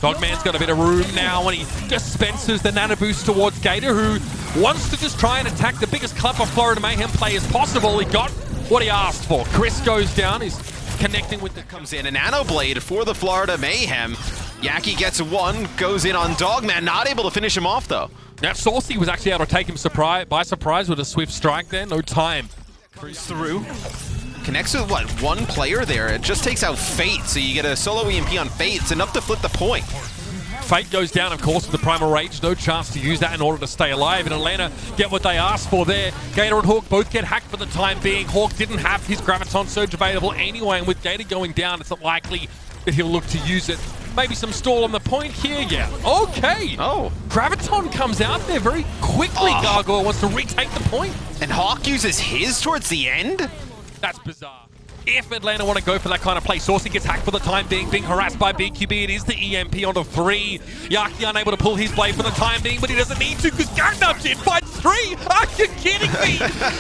Dogman's got a bit of room now when he dispenses the nano boost towards Gator, who wants to just try and attack the biggest club of Florida Mayhem players possible. He got what he asked for. Chris goes down. He's connecting with the... Comes in a nano blade for the Florida Mayhem. Yaki gets one, goes in on Dogman, not able to finish him off though. Now Saucy was actually able to take him by surprise with a swift strike there. No time. Cruise through. Connects with what, one player there. It just takes out Fate, so you get a solo EMP on Fate. It's enough to flip the point. Fate goes down, of course, with the Primal Rage. No chance to use that in order to stay alive. And Atlanta get what they asked for there. Gator and Hawk both get hacked for the time being. Hawk didn't have his Graviton Surge available anyway, and with Gator going down, it's not likely that he'll look to use it. Maybe some stall on the point here, yeah. Okay. Oh. Graviton comes out there very quickly. Gargoyle wants to retake the point. And Hawk uses his towards the end? That's bizarre. If Atlanta want to go for that kind of play, Saucy gets hacked for the time being harassed by BQB. It is the EMP onto 3. Yaki unable to pull his blade for the time being, but he doesn't need to because Gangnam Jin finds 3. Are you kidding me?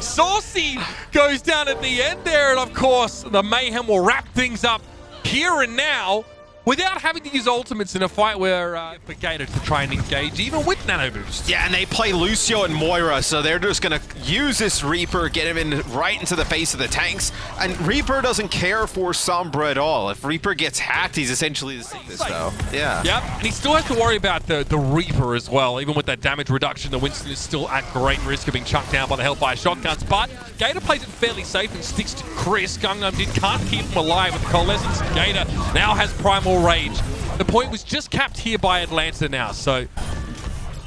Saucy goes down at the end there, and of course, the Mayhem will wrap things up here and now without having to use ultimates in a fight where for Gator to try and engage, even with nano boost. Yeah, and they play Lucio and Moira, so they're just gonna use this Reaper, get him in right into the face of the tanks, and Reaper doesn't care for Sombra at all. If Reaper gets hacked, he's essentially the safest though. Yeah. Yep, and he still has to worry about the Reaper as well. Even with that damage reduction, the Winston is still at great risk of being chucked down by the Hellfire shotguns, but Gator plays it fairly safe and sticks to Chris. Gangnam Jin can't keep him alive with the Coalescence. Gator now has Primal Rage. The point was just capped here by Atlanta now, so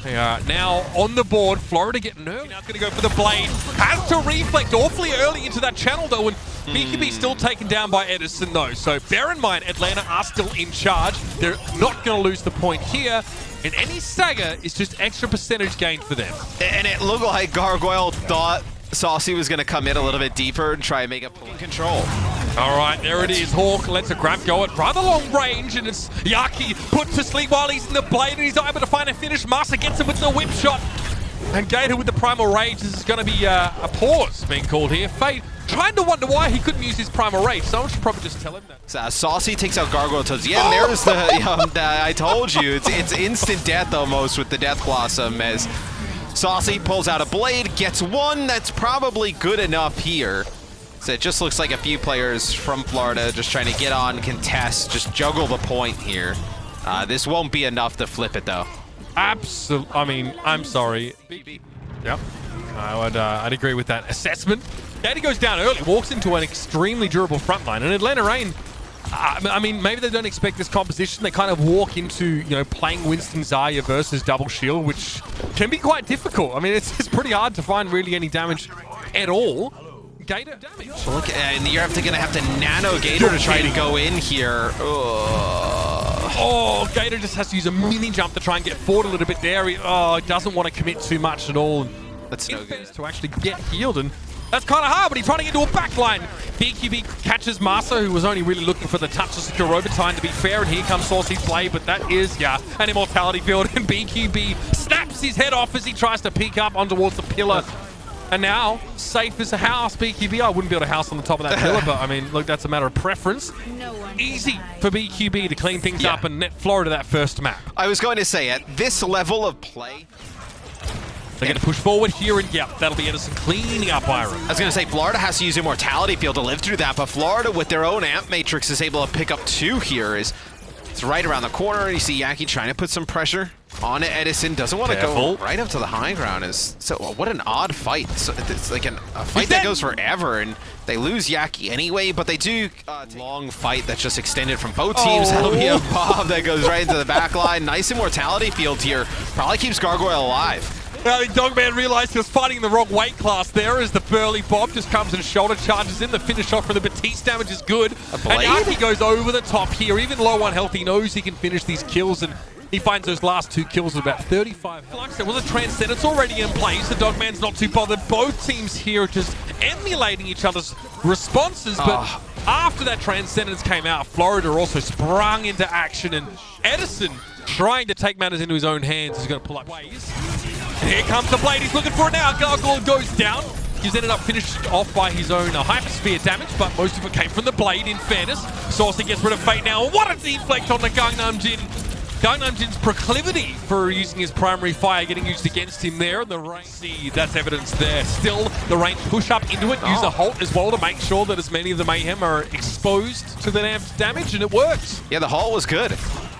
they are now on the board. Florida getting early. Now going to go for the blade. Has to reflect awfully early into that channel though, and BKB still taken down by Edison though. So bear in mind, Atlanta are still in charge. They're not going to lose the point here. And any stagger is just extra percentage gain for them. And it looked like Gargoyle thought Saucy was going to come in a little bit deeper and try and make a pull in control. All right, there it is. Hawk lets a grab go at rather long range, and it's Yaki put to sleep while he's in the blade, and he's able to find a finish. Massa gets him with the whip shot. And Gator with the Primal Rage. This is going to be a pause being called here. Fate trying to wonder why he couldn't use his Primal Rage. Someone should probably just tell him that. So, Saucy takes out Gargoyle towards the end. There's the, I told you, it's instant death almost with the Death Blossom as Saucy pulls out a blade, gets one. That's probably good enough here. So it just looks like a few players from Florida just trying to get on, contest, just juggle the point here. This won't be enough to flip it though. Absolutely. I mean, I'm sorry. Yep. I'd agree with that assessment. Gator goes down early, walks into an extremely durable front line, and Atlanta Reign, I mean, maybe they don't expect this composition. They kind of walk into, you know, playing Winston Zarya versus double shield, which can be quite difficult. I mean, it's pretty hard to find really any damage at all. Gator damage. Look, and you're gonna have to nano Gator to try to go in here. Oh, Gator just has to use a mini jump to try and get forward a little bit there. He doesn't want to commit too much at all. That's no good. To actually get healed, and that's kind of hard, but he's trying to get into a backline. BQB catches Massa, who was only really looking for the touch to secure overtime, to be fair, and here comes Saucy's blade, but that is, an immortality field, and BQB snaps his head off as he tries to peek up on towards the pillar. And now, safe as a house, BQB. I wouldn't build a house on the top of that pillar, but I mean, look, that's a matter of preference. Easy for BQB to clean things up and net Florida that first map. I was going to say, at this level of play, they're going to push forward here, and that'll be Edison cleaning up Iron. I was going to say, Florida has to use Immortality Field to live through that, but Florida, with their own Amp Matrix, is able to pick up 2 here. It's right around the corner, and you see Yaki trying to put some pressure on Edison. Doesn't want to go right up to the high ground. So what an odd fight. So it's like a fight that goes forever, and they lose Yaki anyway, but they do a long fight that's just extended from both teams. That'll be a bomb that goes right into the back line. Nice Immortality Field here. Probably keeps Gargoyle alive. I think Dogman realized he was fighting in the wrong weight class there as the burly Bob just comes and shoulder charges in. The finish off for the Batiste damage is good. And Yaki goes over the top here. Even low on health, he knows he can finish these kills, and he finds those last 2 kills with about 35 flux. There was a Transcendence already in place. The Dogman's not too bothered. Both teams here are just emulating each other's responses, but after that Transcendence came out, Florida also sprung into action, and Edison, trying to take matters into his own hands, is going to pull up ways. Here comes the blade, he's looking for it now. Gargoyle goes down. He's ended up finished off by his own Hypersphere damage, but most of it came from the blade, in fairness. Saucy gets rid of Fate now. What a deflect on the Gangnam Jin. Gangnam Jin's proclivity for using his primary fire getting used against him there. The rain, see, that's evidence there. Still, the rain push up into it, use a halt as well to make sure that as many of the Mayhem are exposed to the damage, and it works. Yeah, the halt was good.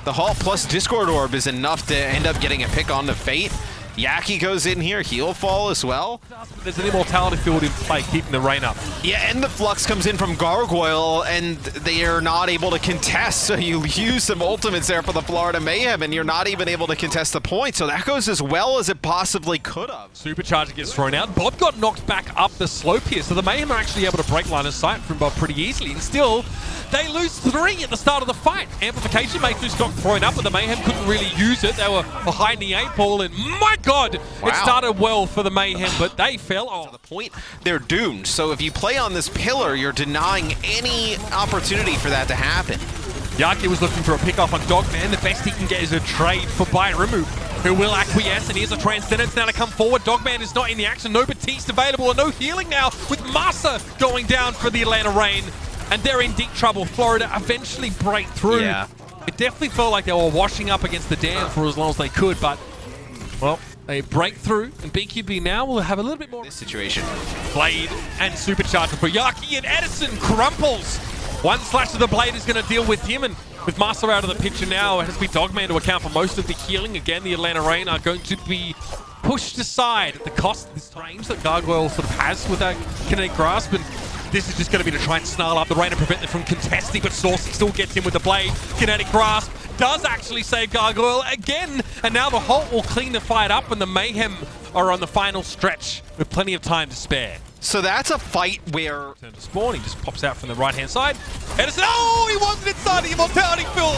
The halt plus Discord Orb is enough to end up getting a pick on the Fate. Yaki goes in here, he'll fall as well. There's an immortality field in play, keeping the rain up. Yeah, and the flux comes in from Gargoyle, and they are not able to contest, so you use some ultimates there for the Florida Mayhem, and you're not even able to contest the point, so that goes as well as it possibly could have. Supercharger gets thrown out. Bob got knocked back up the slope here, so the Mayhem are actually able to break line of sight from Bob pretty easily, and still, they lose 3 at the start of the fight. Amplification Matrix got thrown up, but the Mayhem couldn't really use it. They were behind the 8-ball, and my God, it started well for the Mayhem, but they fell off. To the point, they're doomed. So if you play on this pillar, you're denying any opportunity for that to happen. Yaki was looking for a pick off on Dogman. The best he can get is a trade for Bayramu, who will acquiesce, and here's a Transcendence now to come forward. Dogman is not in the action. No Batiste available, and no healing now with Masa going down for the Atlanta Reign. And they're in deep trouble. Florida eventually break through. Yeah. It definitely felt like they were washing up against the dam for as long as they could, but, well, they break through, and BQB now will have a little bit more This situation. Blade and Supercharger for Yaki, and Edison crumples. One slash of the Blade is going to deal with him, and with Master out of the picture now, it has to be Dogman to account for most of the healing. Again, the Atlanta Reign are going to be pushed aside at the cost of this range that Gargoyle sort of has with that kinetic grasp, and this is just going to be to try and snarl up the Rain and prevent them from contesting, but Saucy still gets him with the Blade. Kinetic Grasp does actually save Gargoyle again, and now the Halt will clean the fight up, and the Mayhem are on the final stretch with plenty of time to spare. So that's a fight where... Turn to spawn, he just pops out from the right-hand side. Edison, oh, he wasn't inside the immortality field.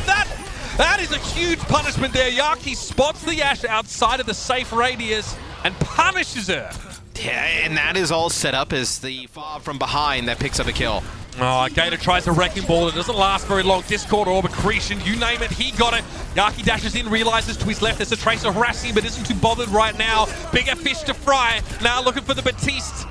That is a huge punishment there. Yaki spots the Ashe outside of the safe radius and punishes her. Yeah, and that is all set up as the fob from behind that picks up a kill. Oh, Gator tries a Wrecking Ball. It doesn't last very long. Discord Orb, Accretion, you name it, he got it. Yaki dashes in, realizes to his left there's a Tracer harassing, but isn't too bothered right now. Bigger fish to fry. Now looking for the Batiste.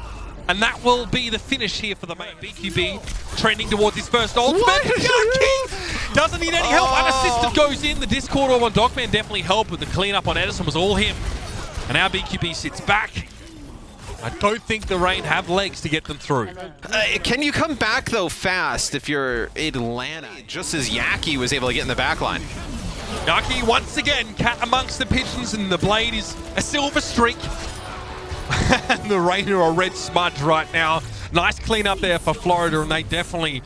And that will be the finish here for the main BQB. Trending towards his first ultimate. Yaki doesn't need any help. Unassisted goes in. The Discord Orb on Dogman definitely helped, but the cleanup on Edison was all him. And now BQB sits back. I don't think the Reign have legs to get them through. Can you come back, though, fast if you're Atlanta, just as Yaki was able to get in the back line? Yaki, once again, cat amongst the pigeons, and the Blade is a silver streak. And the Reign are a red smudge right now. Nice cleanup there for Florida, and they definitely...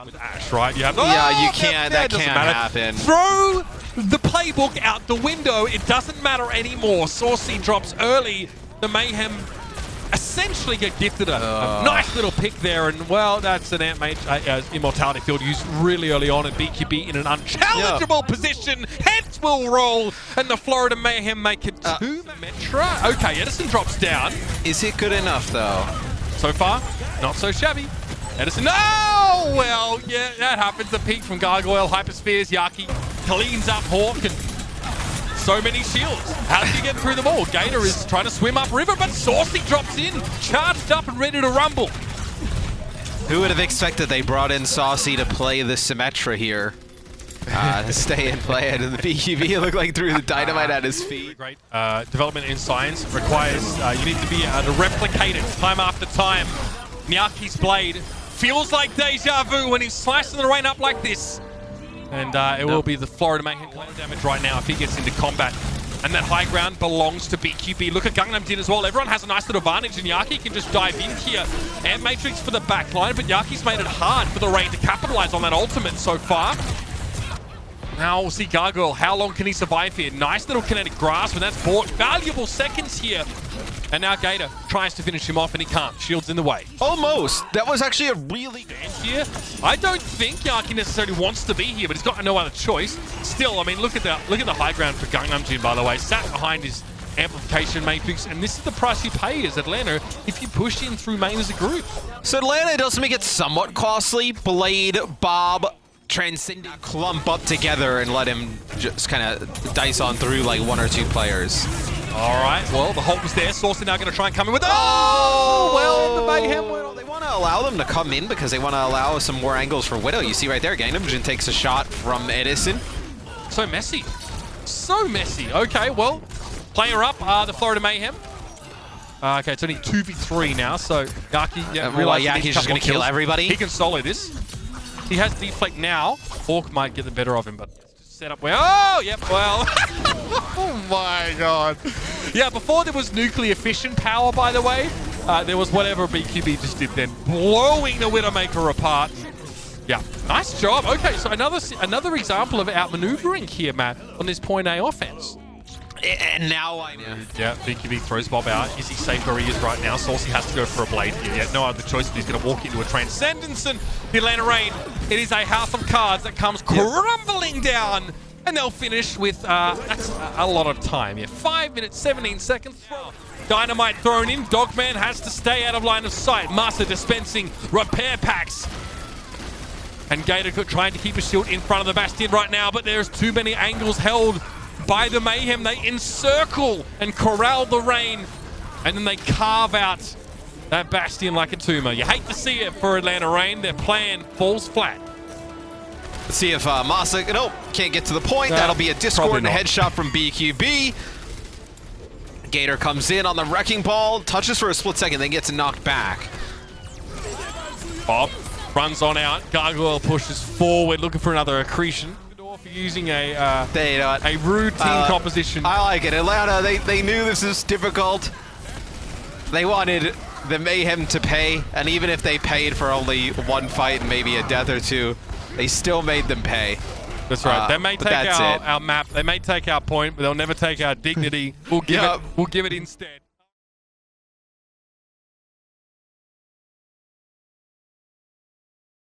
with Ashe, right? You you can't. That can't happen. Throw the playbook out the window. It doesn't matter anymore. Saucy drops early. The Mayhem essentially get gifted a nice little pick there, and well, that's an immortality field used really early on, and BQB in an unchallengeable position, hence will roll, and the Florida Mayhem make it to Metra. Okay, Edison drops down. Is it good enough, though? So far, not so shabby. Edison, no! Well, yeah, that happens. The peak from Gargoyle, Hyperspheres, Yaki cleans up Hawk, and so many shields. How do you get through them all? Gator is trying to swim upriver, but Saucy drops in, charged up and ready to rumble. Who would have expected they brought in Saucy to play the Symmetra here? To stay and play it, and the BQB looked like threw the dynamite at his feet. Great development in science requires you need to be able to replicate it time after time. Nyaki's Blade feels like deja vu when he's slicing the Rain up like this. And it will be the Florida Mayhem damage right now if he gets into combat. And that high ground belongs to BQB. Look at Gangnam Jin as well. Everyone has a nice little advantage, and Yaki can just dive in here. And Matrix for the back line, but Yaki's made it hard for the Reign to capitalize on that ultimate so far. Now we'll see Gargoyle. How long can he survive here? Nice little kinetic grasp, and that's bought valuable seconds here. And now Gator tries to finish him off, and he can't. Shield's in the way. Almost. That was actually a really... And here, I don't think Yaki necessarily wants to be here, but he's got no other choice. Still, I mean, look at the high ground for Gangnam Jin, by the way. Sat behind his amplification matrix, and this is the price you pay as Atlanta if you push in through main as a group. So Atlanta does make it somewhat costly. Blade, Bob, Transcendent clump up together and let him just kind of dice on through like 1 or 2 players. All right, well, the Hulk was there. Saucy now going to try and come in with... Oh, well, the Mayhem went on. They want to allow them to come in because they want to allow some more angles for Widow. You see right there, Gangnam Jin takes a shot from Edison. So messy. So messy. Okay, well, player up, the Florida Mayhem. Okay, it's only 2v3 now, so Yaki realizes Yaki's just going to kill everybody. He can solo this. He has deflect now. Hawk might get the better of him, but set up where... Oh, yep, well... Oh my god. Yeah, before there was nuclear fission power, by the way, there was whatever BQB just did then, blowing the Widowmaker apart. Yeah, nice job. Okay, so another example of outmaneuvering here, Matt, on this point A offense. And now I know. Yeah, BQB throws Bob out. Is he safe where he is right now? Saucy has to go for a blade here. Yeah, no other choice. He's going to walk into a Transcendence and the Atlanta Reign. It is a house of cards that comes crumbling down. And they'll finish with, that's a lot of time. Yeah, 5 minutes, 17 seconds. Dynamite thrown in. Dogman has to stay out of line of sight. Master dispensing repair packs. And Gator trying to keep a shield in front of the Bastion right now, but there's too many angles held by the Mayhem. They encircle and corral the Reign, and then they carve out that Bastion like a tumor. You hate to see it for Atlanta Reign. Their plan falls flat. Let's see if Masa, nope, can't get to the point. That'll be a Discord and a headshot from BQB. Gator comes in on the Wrecking Ball, touches for a split second, then gets knocked back. Bob runs on out. Gargoyle pushes forward, looking for another accretion. For using a rude team composition. I like it. Atlanta, they knew this is difficult. They wanted the Mayhem to pay, and even if they paid for only one fight and maybe a death or two, they still made them pay. That's right. They may take our map, they may take our point, but they'll never take our dignity. We'll give it instead.